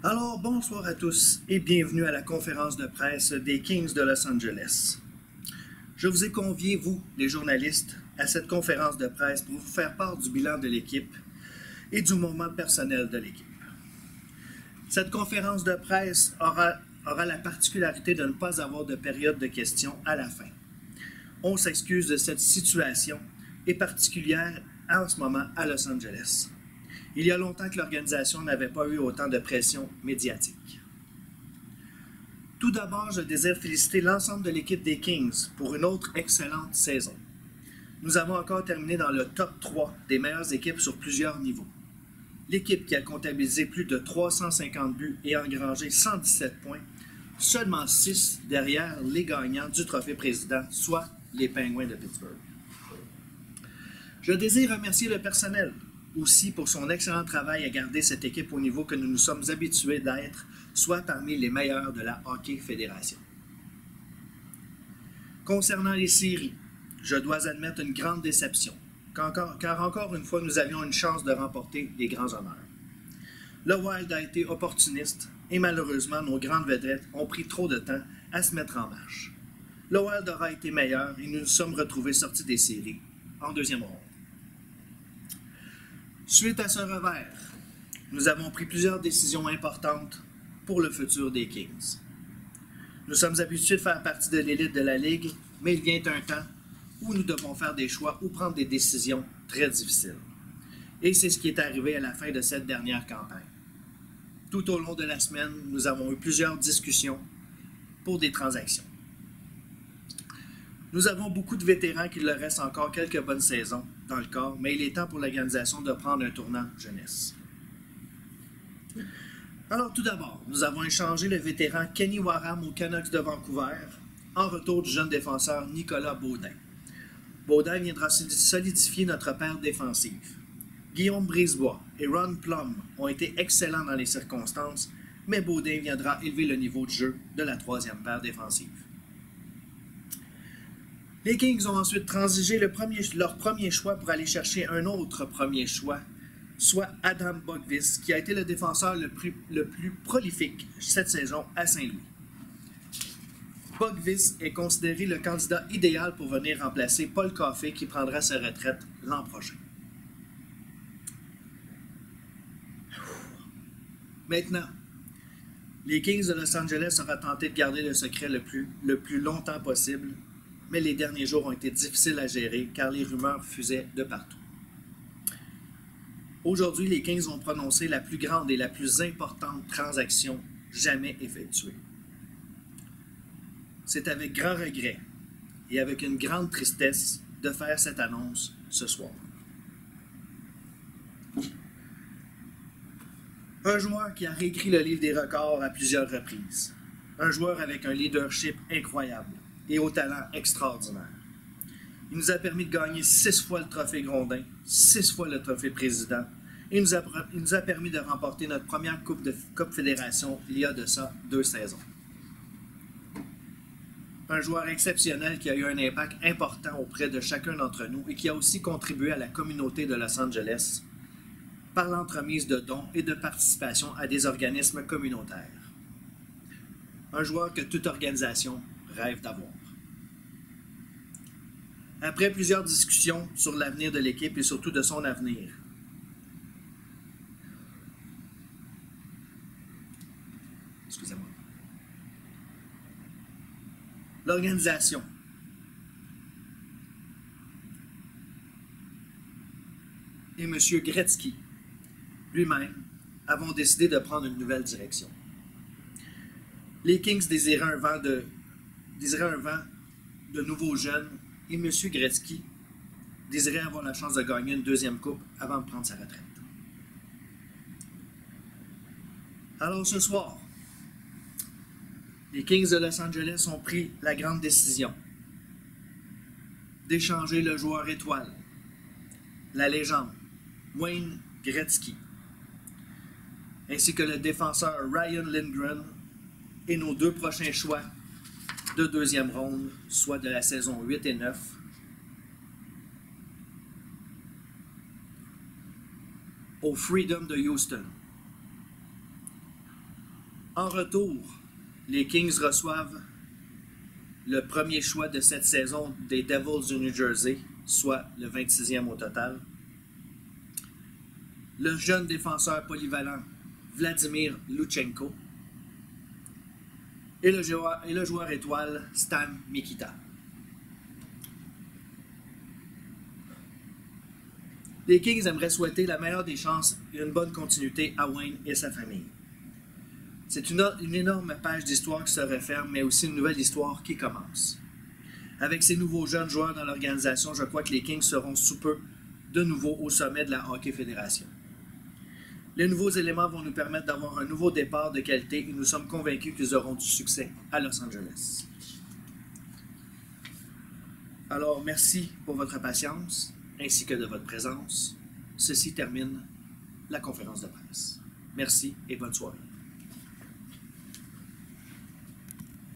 Alors, bonsoir à tous et bienvenue à la conférence de presse des Kings de Los Angeles. Je vous ai convié, vous, les journalistes, à cette conférence de presse pour vous faire part du bilan de l'équipe et du moment personnel de l'équipe. Cette conférence de presse aura la particularité de ne pas avoir de période de questions à la fin. On s'excuse de cette situation et particulière en ce moment à Los Angeles. Il y a longtemps que l'organisation n'avait pas eu autant de pression médiatique. Tout d'abord, je désire féliciter l'ensemble de l'équipe des Kings pour une autre excellente saison. Nous avons encore terminé dans le top 3 des meilleures équipes sur plusieurs niveaux. L'équipe qui a comptabilisé plus de 350 buts et engrangé 117 points, seulement 6 derrière les gagnants du Trophée Président, soit les Penguins de Pittsburgh. Je désire remercier le personnel aussi pour son excellent travail à garder cette équipe au niveau que nous nous sommes habitués d'être, soit parmi les meilleurs de la Hockey Fédération. Concernant les séries, je dois admettre une grande déception, car encore une fois, nous avions une chance de remporter les grands honneurs. Le Wild a été opportuniste et malheureusement, nos grandes vedettes ont pris trop de temps à se mettre en marche. Le Wild aura été meilleur et nous nous sommes retrouvés sortis des séries en deuxième ronde. Suite à ce revers, nous avons pris plusieurs décisions importantes pour le futur des Kings. Nous sommes habitués de faire partie de l'élite de la Ligue, mais il vient un temps où nous devons faire des choix ou prendre des décisions très difficiles. Et c'est ce qui est arrivé à la fin de cette dernière campagne. Tout au long de la semaine, nous avons eu plusieurs discussions pour des transactions. Nous avons beaucoup de vétérans qui leur restent encore quelques bonnes saisons dans le corps, mais il est temps pour l'organisation de prendre un tournant jeunesse. Alors tout d'abord, nous avons échangé le vétéran Kenny Wham aux Canucks de Vancouver en retour du jeune défenseur Nicolas Baudin. Baudin viendra solidifier notre paire défensive. Guillaume Brisebois et Ron Plum ont été excellents dans les circonstances, mais Baudin viendra élever le niveau de jeu de la troisième paire défensive. Les Kings ont ensuite transigé leur premier choix pour aller chercher un autre premier choix, soit Adam Boqvist, qui a été le défenseur le plus prolifique cette saison à Saint-Louis. Boqvist est considéré le candidat idéal pour venir remplacer Paul Coffey qui prendra sa retraite l'an prochain. Maintenant, les Kings de Los Angeles auraient tenté de garder le secret le plus longtemps possible, mais les derniers jours ont été difficiles à gérer car les rumeurs fusaient de partout. Aujourd'hui, les Kings ont prononcé la plus grande et la plus importante transaction jamais effectuée. C'est avec grand regret et avec une grande tristesse de faire cette annonce ce soir. Un joueur qui a réécrit le livre des records à plusieurs reprises. Un joueur avec un leadership incroyable et au talent extraordinaire. Il nous a permis de gagner 6 fois le trophée Grondin, 6 fois le trophée Président, et il nous a permis de remporter notre première Coupe Fédération il y a de ça 2 saisons. Un joueur exceptionnel qui a eu un impact important auprès de chacun d'entre nous et qui a aussi contribué à la communauté de Los Angeles par l'entremise de dons et de participation à des organismes communautaires. Un joueur que toute organisation rêve d'avoir. Après plusieurs discussions sur l'avenir de l'équipe et surtout de son avenir, l'organisation et M. Gretzky lui-même avons décidé de prendre une nouvelle direction. Les Kings désiraient un vent de nouveaux jeunes et M. Gretzky désirait avoir la chance de gagner une deuxième coupe avant de prendre sa retraite. Alors ce soir, les Kings de Los Angeles ont pris la grande décision d'échanger le joueur étoile, la légende, Wayne Gretzky, ainsi que le défenseur Ryan Lindgren et nos 2 prochains choix de deuxième ronde, soit de la saison 8 et 9, au Freedom de Houston. En retour, les Kings reçoivent le premier choix de cette saison des Devils du New Jersey, soit le 26e au total. Le jeune défenseur polyvalent Vladimir Luchenko et le joueur étoile Stan Mikita. Les Kings aimeraient souhaiter la meilleure des chances et une bonne continuité à Wayne et sa famille. C'est une énorme page d'histoire qui se referme, mais aussi une nouvelle histoire qui commence. Avec ces nouveaux jeunes joueurs dans l'organisation, je crois que les Kings seront sous peu de nouveau au sommet de la Hockey Fédération. Les nouveaux éléments vont nous permettre d'avoir un nouveau départ de qualité et nous sommes convaincus qu'ils auront du succès à Los Angeles. Alors, merci pour votre patience ainsi que de votre présence. Ceci termine la conférence de presse. Merci et bonne soirée.